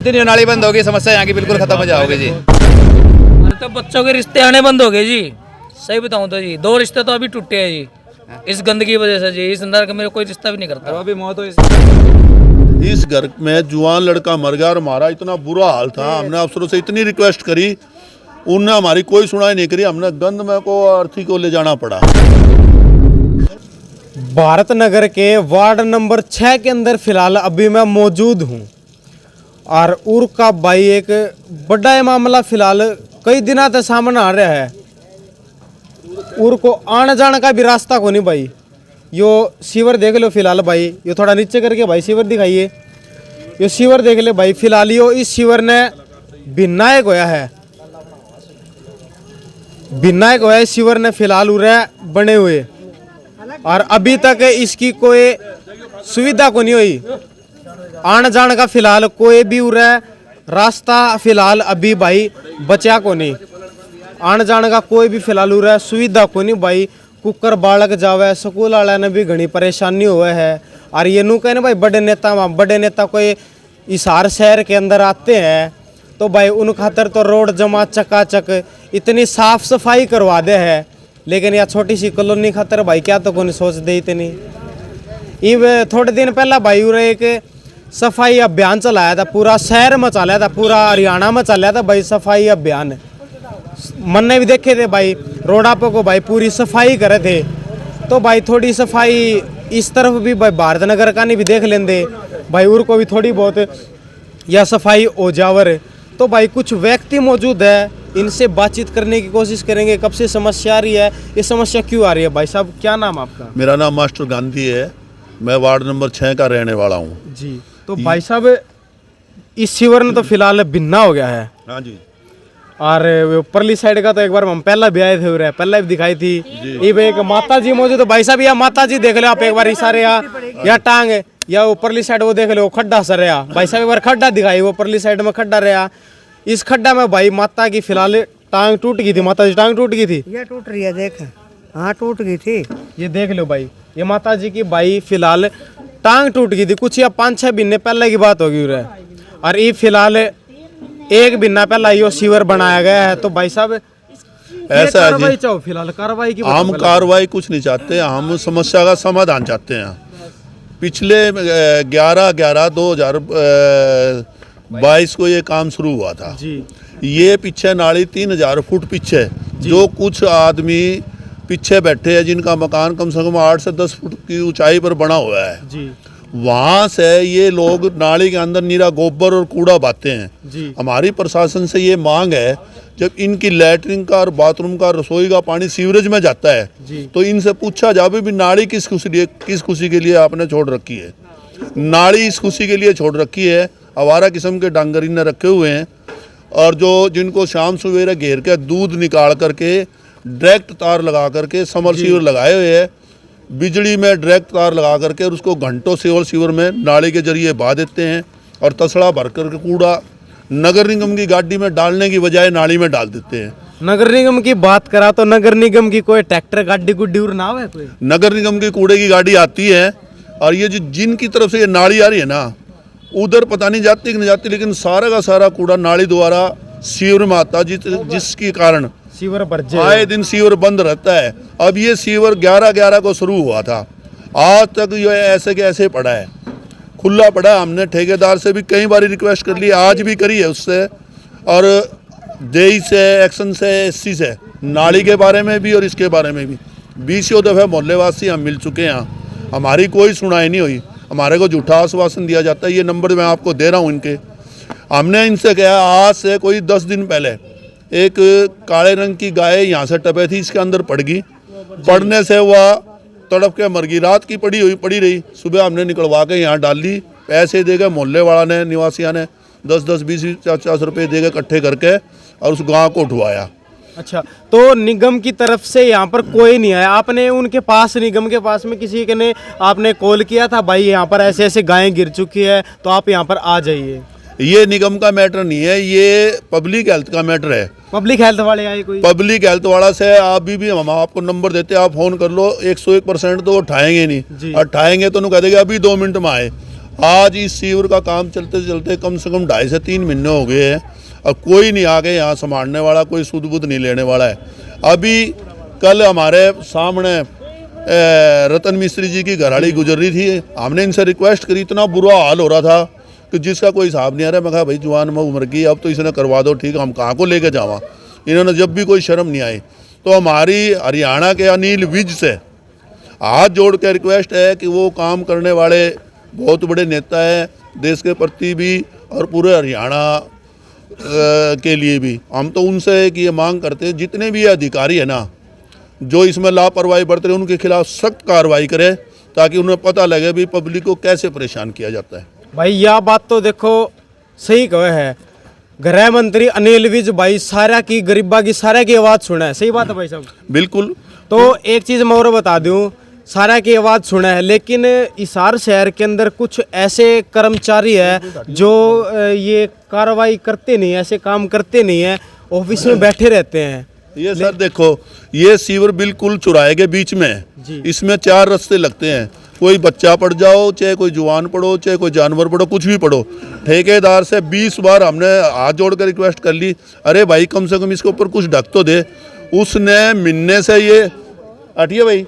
इतनी नाली बंद होगी, समस्या यहाँ की बिल्कुल खत्म हो जाओगी जी। तो बच्चों के रिश्ते आने बंद हो गए जी। सही बताऊं तो जी 2 रिश्ते तो अभी टूटे हैं जी, इस गंदगी की वजह से जी। इस अंदर का मेरा कोई रिश्ता भी नहीं करता। अभी मौत हो इस घर में जुआन लड़का मर गया और हमारा इतना बुरा हाल था। हमने अफसरों से इतनी रिक्वेस्ट करी, उनने हमारी कोई सुनाई नहीं करी। हमने गंद में को अर्थी को ले जाना पड़ा। भारत नगर के वार्ड नंबर 6 के अंदर फिलहाल अभी मैं मौजूद हूं और उर का भाई एक बड़ा ये मामला फिलहाल कई दिनों से सामने आ रहा है। उर को आने जाने का भी रास्ता को नहीं भाई। यो सीवर देख लो फिलहाल भाई, ये थोड़ा नीचे करके भाई सीवर दिखाइए। यो सीवर देख ले भाई, फिलहाल यो इस सीवर ने विनायक होया है, विनायक होया इस सीवर ने फिलहाल उरे बने हुए और अभी तक इसकी कोई सुविधा को नहीं हुई। आने जाने का फिलहाल कोई भी उरे रास्ता फिलहाल अभी भाई बचा को नहीं। आने जाने का कोई भी फिलहाल उरे सुविधा को नहीं भाई। कुकर बालक जावे, स्कूल वाले ने भी घनी परेशानी हुए है। और ये नू कहने भाई बड़े नेता कोई इसार शहर के अंदर आते हैं तो भाई उन खातर तो रोड जमा चकाचक इतनी साफ सफाई करवा दे है, लेकिन यह छोटी सी कॉलोनी खातर भाई क्या तो कोई सोच दे इतनी। ये थोड़े दिन पहला भाई उरे एक सफाई अभियान चलाया था, पूरा शहर में चलाया था, पूरा हरियाणा में चलाया था भाई सफाई अभियान। मन ने भी देखे थे भाई रोडा पे को भाई पूरी सफाई करे थे। तो भाई थोड़ी सफाई इस तरफ भी भाई भारत नगर का नहीं भी देख लेंदे भाई, उर को भी थोड़ी बहुत या सफाई हो जावर। तो भाई कुछ व्यक्ति मौजूद है, इनसे बातचीत करने की कोशिश करेंगे। कब से समस्या आ रही है, ये समस्या क्यों आ रही है? भाई साहब क्या नाम आपका? मेरा नाम मास्टर गांधी है, मैं वार्ड नंबर 6 का रहने वाला हूँ जी। तो भाई साहब इस सीवर में तो फिलहाल भिन्ना हो गया है। हाँ जी। और ऊपरली साइड का तो एक बार हम पहला भी आए थे उरे, पहले भी दिखाई थी। ये एक माता जी मौजूद है भाई साहब, या माता जी देख लो आप एक बार इशारे या टांग या ऊपरली साइड वो देख लो खड्डा सर रहा भाई साहब, एक बार खड्डा दिखाई ऊपरली साइड में खड्डा रहा। इस खड्डा में भाई माता की फिलहाल टांग टूट गई थी, माता जी टांग टूट गई थी। ये टूट रही है देख, हाँ टूट गई थी। ये देख लो भाई, ये माता जी की भाई फिलहाल टांग टूट गई थी, कुछ या 5-6 महीने पहले की बात होगी उरे। और ये फिलहाल 1 महीना पहले यो सीवर बनाया गया है। तो भाई साहब ऐसा है कार्रवाई जी, चाहो फिलहाल कार्रवाई की? हम कार्रवाई कुछ नहीं चाहते, हम समस्या का समाधान चाहते हैं। पिछले 11/11/2022 को ये काम शुरू हुआ था जी। ये पीछे नाली 3000 फुट पीछे, जो कुछ आदमी पीछे बैठे हैं जिनका मकान कम से कम 8 से 10 फुट की ऊंचाई पर बना हुआ है जी। वहाँ से ये लोग नाली के अंदर नीरा गोबर और कूड़ा बाते हैं जी। हमारी प्रशासन से ये मांग है, जब इनकी लैट्रिन का और बाथरूम का रसोई का पानी सीवरेज में जाता है तो इनसे पूछा जाए भी नाली किस खुशी के लिए आपने छोड़ रखी है। नाली इस खुशी के लिए छोड़ रखी है, आवारा किस्म के डांगर इन्हें रखे हुए हैं और जिनको शाम सवेरे घेर के दूध निकाल करके डायरेक्ट तार लगा करके समरसीवर लगाए हुए हैं, बिजली में डायरेक्ट तार लगा करके और उसको घंटों सीवर में नाली के जरिए बहा देते हैं और तसड़ा भर करके कूड़ा नगर निगम की गाड़ी में डालने की बजाय नाली में डाल देते हैं। नगर निगम की बात करा तो नगर निगम की कोई ट्रैक्टर गाड़ी गुड्डी और ना है कोई? नगर निगम की कूड़े की गाड़ी आती है और ये जिनकी तरफ से ये नाली आ रही है ना, उधर पता नहीं जाती कि नहीं जाती, लेकिन सारा का सारा कूड़ा नाली द्वारा सीवर में आता, जिसके कारण सीवर भर आए दिन सीवर बंद रहता है। अब ये सीवर 11/11 को शुरू हुआ था, आज तक ये ऐसे के ऐसे पड़ा है, खुला पड़ा है। हमने ठेकेदार से भी कई बार रिक्वेस्ट कर ली, आज भी करी है उससे, और देई से, एक्शन से, एससी से, नाली के बारे में भी और इसके बारे में भी 20 दफ़े मोहल्लेवासी हम मिल चुके हैं, हमारी कोई सुनाई नहीं हुई। हमारे को झूठा आश्वासन दिया जाता है। ये नंबर मैं आपको दे रहा हूँ इनके। हमने इनसे कहा, आज से कोई 10 दिन पहले एक काले रंग की गाय यहाँ से टपे थी, इसके अंदर पड़ गई, पड़ने से वह तड़प के मर गई। रात की पड़ी रही, सुबह हमने निकलवा के यहाँ डाल ली, पैसे दे गए मोहल्ले वाला ने, निवासिया ने 10-10, 20-50 रुपये दे गए इकट्ठे करके और उस गाँव को उठवाया। अच्छा, तो निगम की तरफ से यहाँ पर कोई नहीं आया? आपने उनके पास, निगम के पास में किसी के ने आपने कॉल किया था भाई यहाँ पर ऐसे ऐसे गायें गिर चुकी है तो आप यहाँ पर आ जाइए? ये निगम का मैटर नहीं है, ये पब्लिक हेल्थ का मैटर है। पब्लिक हेल्थ वाले आए कोई? पब्लिक हेल्थ वाला से आप भी हम आपको नंबर देते हैं, आप फोन कर लो, 101% तो उठाएंगे नहीं, उठाएंगे तो कह देंगे अभी 2 मिनट में आए। आज इस सीवर का काम चलते चलते कम से कम 2.5 से 3 महीने हो गए हैं और कोई नहीं आगे यहाँ संभालने वाला, कोई सुध बुध नहीं लेने वाला है। अभी कल हमारे सामने रतन मिस्त्री जी की घरवाली गुजर रही थी, हमने इनसे रिक्वेस्ट करी, इतना बुरा हाल हो रहा था कि जिसका कोई हिसाब नहीं आ रहा। मैं कहा भाई जवान में उम्र की, अब तो इसने करवा दो ठीक, हम कहाँ को लेके जावा। इन्होंने जब भी कोई शर्म नहीं आई। तो हमारी हरियाणा के अनिल विज से हाथ जोड़ के रिक्वेस्ट है कि वो काम करने वाले बहुत बड़े नेता हैं देश के प्रति भी और पूरे हरियाणा के लिए भी। हम तो उनसे एक ये मांग करते हैं, जितने भी अधिकारी है ना जो इसमें लापरवाही बरत रहे, उनके खिलाफ सख्त कार्रवाई करें ताकि उन्हें पता लगे भी पब्लिक को कैसे परेशान किया जाता है। भाई यह बात तो देखो सही कहे है, गृह मंत्री अनिल विज भाई सारा की गरीबा की सारा की आवाज़ सुना है। सही बात है भाई साहब? बिल्कुल। तो एक चीज़ मैं और बता दूं, सारा की आवाज़ सुना है, लेकिन हिसार शहर के अंदर कुछ ऐसे कर्मचारी है जो ये कार्रवाई करते नहीं, ऐसे काम करते नहीं है, ऑफिस में बैठे रहते हैं। ये सर देखो, ये सीवर बिल्कुल चौराहे के बीच में है, इसमें 4 रास्ते लगते हैं। कोई बच्चा पड़ जाओ, चाहे कोई जवान पड़ो, चाहे कोई जानवर पड़ो, कुछ भी पड़ो। ठेकेदार से 20 बार हमने हाथ जोड़ कर रिक्वेस्ट कर ली, अरे भाई कम से कम इसके ऊपर कुछ ढक तो दे। उसने महीने से ये हटिए भाई,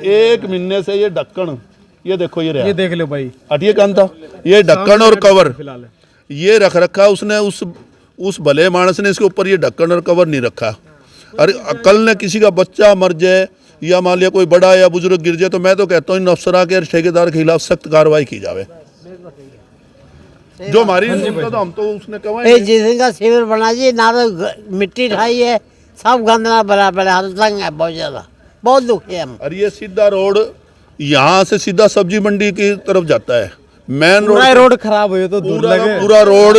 1 महीने से ये ढक्कन, ये देखो ये रहा, ये देख लो भाई, हटिए कान था, ये ढक्कन और कवर फिलहाल ये रख रखा उसने। उस भले मानस ने इसके ऊपर ये ढक्कन और कवर नहीं रखा। अरे कल ने किसी का बच्चा मर जाए या मान लिया कोई बड़ा या बुजुर्ग गिर जाए, तो मैं तो कहता हूँ इन अफसरा के ठेकेदार के खिलाफ सख्त कार्रवाई की जावे। जो हमारी तो हम तो उसने कहा जिसका शिविर बना जी ना, तो मिट्टी ढाई है, सब गंदना भरा पड़ा है, तंग है बहुत ज्यादा, बहुत दुखी है हम। और ये सीधा रोड यहाँ से सीधा सब्जी मंडी की तरफ जाता है, मेन रोड खराब हुई तो दूर लगे। पूरा रोड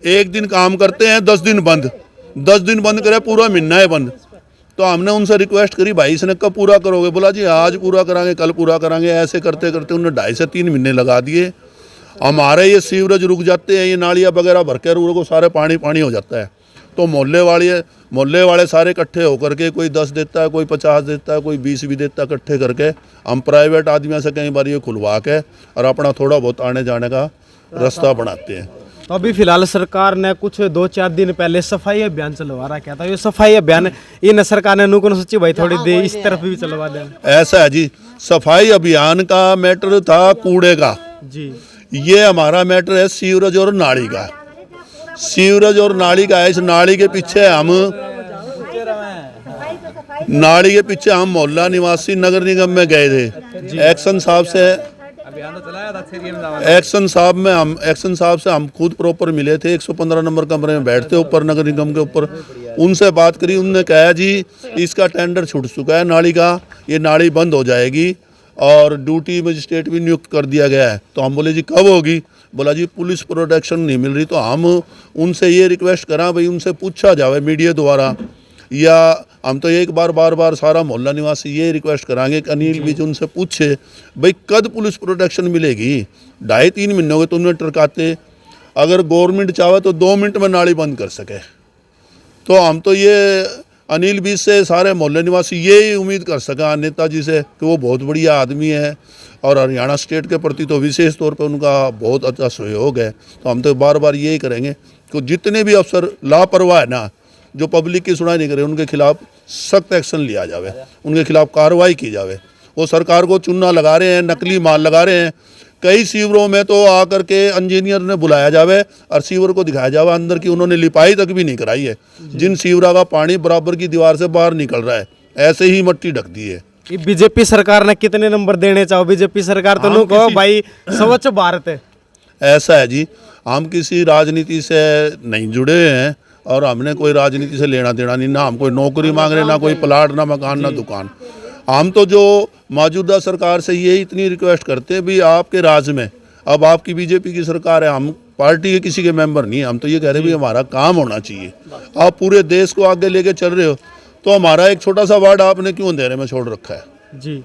1 दिन काम करते हैं, 10 दिन बंद, 10 दिन बंद करे, पूरा महीना है बंद। तो हमने उनसे रिक्वेस्ट करी, भाई इसने कब पूरा करोगे? बोला जी आज पूरा करांगे, कल पूरा करांगे। ऐसे करते करते उन्होंने 2.5 से 3 महीने लगा दिए। हमारे ये सीवरेज रुक जाते हैं, ये नालियाँ वगैरह भर के रोड को सारे पानी पानी हो जाता है। तो मोहल्ले वाले सारे इकट्ठे होकर के, कोई 10 देता है, कोई 50 देता है, कोई 20 भी देता है, इकट्ठे करके हम प्राइवेट आदमियों से कई बार ये खुलवा के और अपना थोड़ा बहुत आने जाने का रास्ता बनाते हैं। तो अभी फिलहाल सरकार ने कुछ 2-4 दिन पहले सफाई अभियान चलवा रखा था। ये सफाई अभियान इन सरकार ने नुकन सोची भाई थोड़ी देर इस तरफ भी चलवा दें। ऐसा है जी, सफाई अभियान का मैटर था कूड़े का जी, ये हमारा मैटर है सीवरेज और नाली का। सीवरेज और नाली का है, इस नाली के पीछे हम मोहल्ला निवासी नगर निगम में गए थे। एक्शन साहब से हम खुद प्रॉपर मिले थे, 115 नंबर कमरे में बैठते ऊपर नगर निगम के ऊपर। उनसे बात करी, उनने कहा जी इसका टेंडर छूट चुका है नाली का, ये नाली बंद हो जाएगी और ड्यूटी मजिस्ट्रेट भी नियुक्त कर दिया गया है। तो हम बोले जी कब होगी? बोला जी पुलिस प्रोटेक्शन नहीं मिल रही। तो हम उनसे ये रिक्वेस्ट करा भाई उनसे पूछा जाए मीडिया द्वारा, या हम तो एक बार सारा मोहल्ला निवासी ये रिक्वेस्ट करांगे कि अनिल विज उनसे पूछे भाई कद पुलिस प्रोटेक्शन मिलेगी। 2.5-3 महीने हो गए तो उन्हें टरकाते। अगर गवर्नमेंट चाहे तो 2 मिनट में नाली बंद कर सके। तो हम तो ये अनिल विज से सारे मोहल्ले निवासी ये उम्मीद कर सका नेताजी से कि वो बहुत बढ़िया आदमी है और हरियाणा स्टेट के प्रति तो विशेष तौर पर उनका बहुत अच्छा सहयोग है। तो हम तो बार यही करेंगे कि जितने भी अफसर लापरवाह है ना, जो पब्लिक की सुनाई नहीं करे, उनके खिलाफ सख्त एक्शन लिया जावे, उनके खिलाफ कार्रवाई की जावे। वो सरकार को चूना लगा रहे हैं, नकली माल लगा रहे हैं। कई सीवरों में तो आकर के इंजीनियर ने बुलाया जावे और सीवर को दिखाया जावे अंदर की उन्होंने लिपाई तक भी नहीं कराई है। जिन सीवरा का पानी बराबर की दीवार से बाहर निकल रहा है, ऐसे ही मट्टी ढक दी है। बीजेपी सरकार ने कितने नंबर देने चाहो? बीजेपी सरकार तो नो कहो भाई स्वच्छ भारत है। ऐसा है जी, हम किसी राजनीति से नहीं जुड़े हैं और हमने कोई राजनीति से लेना देना नहीं, ना हम कोई नौकरी मांग रहे, ना कोई प्लाट, ना मकान, ना दुकान। हम तो जो मौजूदा सरकार से यही इतनी रिक्वेस्ट करते हैं भी आपके राज्य में अब आपकी बीजेपी की सरकार है, हम पार्टी के किसी के मेंबर नहीं, हम तो ये कह रहे हैं भी हमारा काम होना चाहिए। आप पूरे देश को आगे लेके चल रहे हो तो हमारा एक छोटा सा वार्ड आपने क्यों अंधेरे में छोड़ रखा है जी।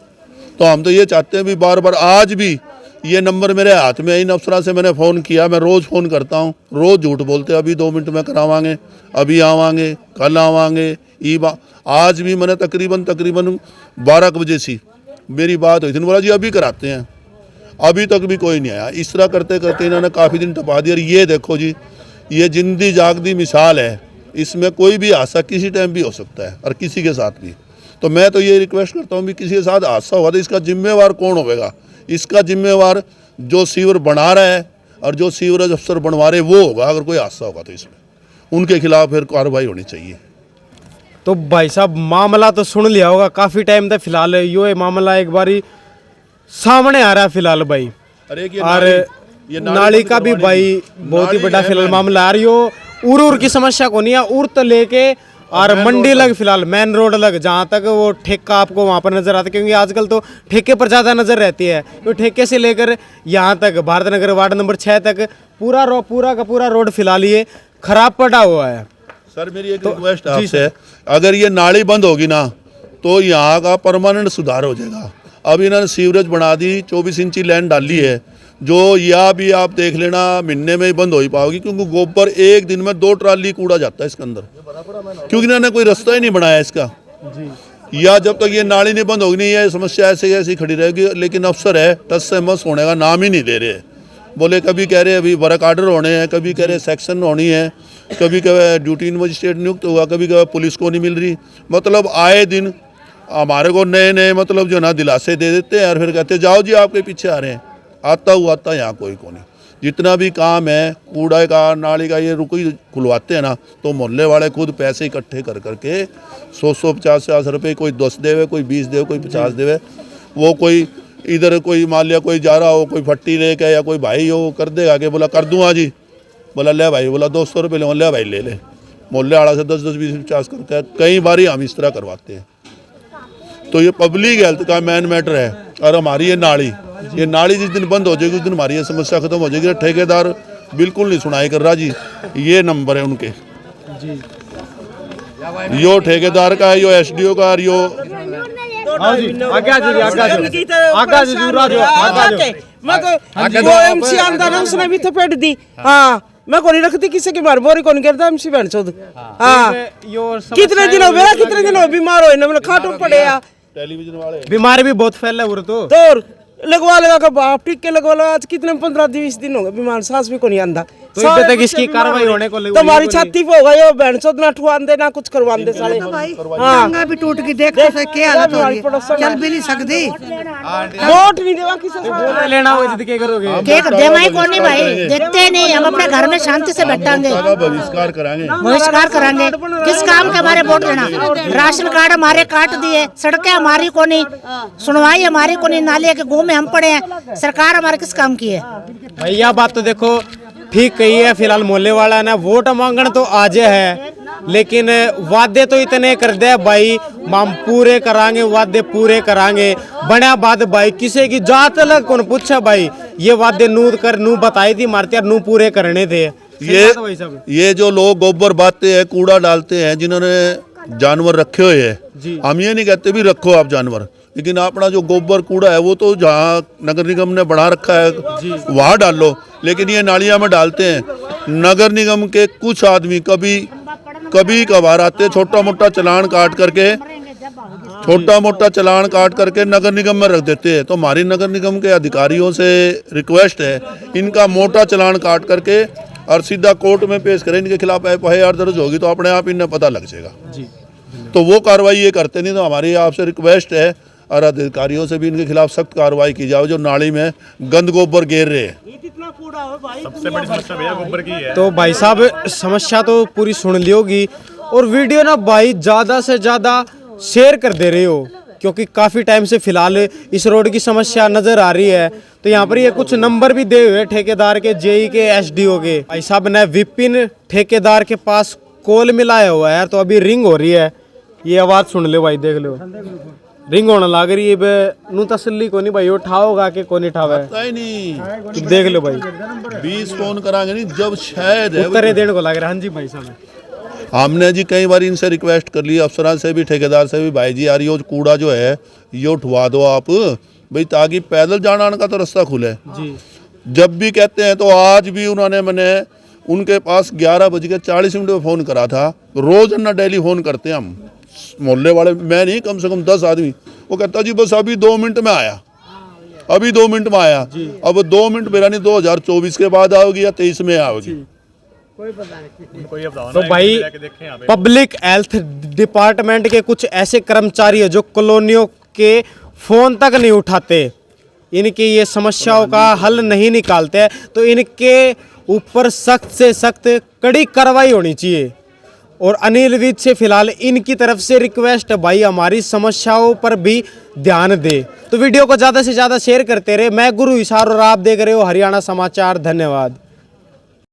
तो हम तो ये चाहते हैं भी बार आज भी ये नंबर मेरे हाथ में है, इन अफसरा से मैंने फ़ोन किया, मैं रोज़ फ़ोन करता हूँ, रोज़ झूठ बोलते हैं अभी 2 मिनट में करावांगे, अभी आवांगे, कल आवांगे। आज भी मैंने तकरीबन 12 बजे सी मेरी बात हुई थी, बोला जी अभी कराते हैं। अभी तक भी कोई नहीं आया। इस तरह करते करते इन्होंने काफ़ी दिन टपा दिया। और ये देखो जी, ये जिंदी जागदी मिसाल है, इसमें कोई भी हादसा किसी टाइम भी हो सकता है और किसी के साथ भी। तो मैं तो ये रिक्वेस्ट करता हूँ भी किसी के साथ हादसा हुआ तो इसका जिम्मेवार कौन होगा? इसका जिम्मेवार जो सीवर बना रहा है और जो सीवरेज अफसर बनवा रहे वो होगा। अगर कोई हादसा होगा तो इसमें उनके खिलाफ फिर कार्रवाई होनी चाहिए। तो भाई साहब मामला तो सुन लिया होगा काफ़ी टाइम तक, फिलहाल ये मामला एक बारी सामने आ रहा है फिलहाल भाई। अरे और नाली का भी भाई बहुत ही बड़ा फिलहाल मामला आ रही हो। उर की समस्या को नहीं है, उर तो लेके और मंडी लग फिलहाल मेन रोड लग जहाँ तक वो ठेका आपको वहाँ पर नजर आता है, क्योंकि आजकल तो ठेके पर ज़्यादा नजर रहती है। तो ठेके से लेकर यहाँ तक भारत नगर वार्ड नंबर 6 तक पूरा का पूरा रोड फिलहाल ये खराब पड़ा हुआ है। सर मेरी एक रिक्वेस्ट आपसे, अगर ये नाली बंद होगी ना तो यहाँ का परमानेंट सुधार हो जाएगा। अब इन्होंने सीवरेज बना दी, 24 इंची लाइन डाली है, जो या भी आप देख लेना महीने में ही बंद हो ही पाओगी, क्योंकि गोबर एक दिन में 2 ट्राली कूड़ा जाता है इसके अंदर, क्योंकि इन्होंने कोई रास्ता ही नहीं बनाया इसका। या जब तक ये नाली नहीं बंद होगी नहीं, ये समस्या ऐसे ऐसी खड़ी रहेगी। लेकिन अफसर है टस से मस होने का नाम ही नहीं ले रहे। बोले कभी कह रहे अभी वर्क आर्डर होने हैं, कभी कह रहे सेक्शन होनी है, कभी कह रहे ड्यूटी मजिस्ट्रेट नियुक्त हुआ, कभी कह पुलिस को नहीं मिल रही। मतलब आए दिन हमारे को नए नए मतलब जो ना दिलासे दे देते हैं और फिर कहते जाओ जी आपके पीछे आ रहे हैं। आता यहाँ कोई को नहीं। जितना भी काम है कूड़ा का नाली का ये रुकी खुलवाते हैं ना, तो मोहल्ले वाले खुद पैसे इकट्ठे कर करके 100 50 रुपये, कोई 10 देवे, कोई 20 देवे, कोई 50 देवे। वो कोई इधर कोई मान लिया कोई जा रहा हो, कोई फट्टी लेके या कोई भाई हो कर देगा कि बोला कर दूँ जी, बोला ले भाई, बोला 200 रुपये ले, ले भाई ले ले। मोहल्ले वाला से 10 20 50 करके कई बार हम इस तरह करवाते हैं। तो ये पब्लिक हेल्थ का मेन मैटर है। और हमारी ये नाली जिस दिन बंद हो जाएगी उस दिन हमारी ये समस्या खत्म हो जाएगी। ठेकेदार बिल्कुल नहीं सुनाई कर रहा जी। ये नंबर है उनके जी, यो ठेकेदार का, यो एसडीओ का, यो उसने भी थपेट दी। हाँ मैं को नहीं रखती किसी की मार बोरी को नहीं करता एमसी बहन चौध। हाँ कितने दिन हो गया, कितने दिन हो बीमार हो ना, खाटो पड़े या टेलीविजन वाले बीमारी भी बहुत फैल रहा है तो लगवा लगा का बाप टिक के लगवा लगा। आज कितने 15-20 दिन हो गए बीमार, सांस भी को नहीं आंदा। तो इधर तक इसकी कार्रवाई होने को तो हमारी छाती पे होगा ये बहन चौध ना ठुआन दे ना कुछ करवान दे साले। टांगा भी टूट गई, देख तो क्या हालत हो रही है, चल भी नहीं सकती। वोट नहीं देवा किसी से लेना हो जिद के करोगे केक देवाई को नहीं भाई, देखते नहीं। हम अपने घर में शांति से बैठांगे, बहिष्कार कराएंगे, बहिष्कार कराएंगे। किस काम के हमारे वोट देना? राशन कार्ड हमारे काट दिए, सड़कें हमारी को नहीं, सुनवाई हमारी को नहीं, नाले के गुम में हम पड़े हैं। सरकार हमारे किस काम की है? भैया बात तो देखो ठीक कही है। फिलहाल मोहल्ले वाला ना वोट मांगण तो आज है, लेकिन वादे तो इतने कर दे भाई, हम पूरे करांगे, वादे पूरे करांगे। बना बात भाई किसी की जात अलग कौन पूछा भाई, ये वादे नू कर नू बताई थी मारते नू पूरे करने थे। ये जो लोग गोबर बांटते हैं, कूड़ा डालते हैं, जिन्होंने जानवर रखे हुए हैं, हम ये नहीं कहते भी रखो आप जानवर, लेकिन अपना जो गोबर कूड़ा है वो तो जहाँ नगर निगम ने बढ़ा रखा है वहाँ डाल लो। लेकिन ये नालियाँ में डालते हैं। नगर निगम के कुछ आदमी कभी कभार आते, छोटा मोटा चालान काट करके नगर निगम में रख देते हैं। तो हमारी नगर निगम के अधिकारियों से रिक्वेस्ट है, इनका मोटा चालान काट करके और सीधा कोर्ट में पेश करें। इनके खिलाफ FIR दर्ज होगी तो अपने आप इन्हें पता लग जाएगा जी। तो वो कार्रवाई ये करते नहीं। तो हमारी आपसे रिक्वेस्ट है और अधिकारियों से भी इनके खिलाफ सख्त कार्रवाई की जाए जो नाली में गंद गोबर गिर रहे हैं। सबसे बड़ी समस्या भैया गोबर की है। तो भाई साहब समस्या तो पूरी सुन ली होगी, और वीडियो ना भाई ज़्यादा से ज़्यादा शेयर कर दे रहे हो, क्योंकि काफ़ी टाइम से फिलहाल इस रोड की समस्या नज़र आ रही है। तो यहाँ पर ये कुछ नंबर भी दे हुए ठेकेदार के, JE के, SDO के। भाई साहब ने विपिन ठेकेदार के पास कॉल मिलाया हुआ है, तो अभी रिंग हो रही है। ये आवाज़ सुन लो भाई, देख लो रिंग होने लग रही है। नू तसल्ली को नहीं भाई, उठाओगा कि कौन उठावा है नहीं, देख लो भाई। 20 फोन कराएंगे नहीं, जब शायद उत्तरे देने को लग रहा है। हाँ जी भाई साहब, हमने जी कई बार इनसे रिक्वेस्ट कर ली, अफसरान से भी, ठेकेदार से भी, भाई जी यार ये कूड़ा जो है ये उठवा दो आप भाई, ताकि पैदल जाना आने का तो रास्ता खुले जी। जब भी कहते हैं तो आज भी मैंने उनके पास 11:40 पे फ़ोन करा था। रोज़ ना डेली फ़ोन करते हैं हम मोहल्ले वाले, मैं नहीं कम से कम 10 आदमी। वो कहता जी बस अभी 2 मिनट में आया। अभी 2 मिनट में आया, अब 2 मिनट मेरा नहीं 2024 के बाद आओगी या 23 में आओगी। उनको ये बताओ तो ना, भाई जाके देखें यहाँ पे। पब्लिक हेल्थ डिपार्टमेंट के कुछ ऐसे कर्मचारी है जो कॉलोनियों के फोन तक नहीं उठाते, इनकी ये समस्याओं का हल नहीं निकालते, तो इनके ऊपर सख्त से सख्त कड़ी कार्रवाई होनी चाहिए। और अनिल विज से फिलहाल इनकी तरफ से रिक्वेस्ट है भाई हमारी समस्याओं पर भी ध्यान दे। तो वीडियो को ज़्यादा से ज़्यादा शेयर करते रहे। मैं गुरु हिसार और आप देख रहे हो हरियाणा समाचार। धन्यवाद।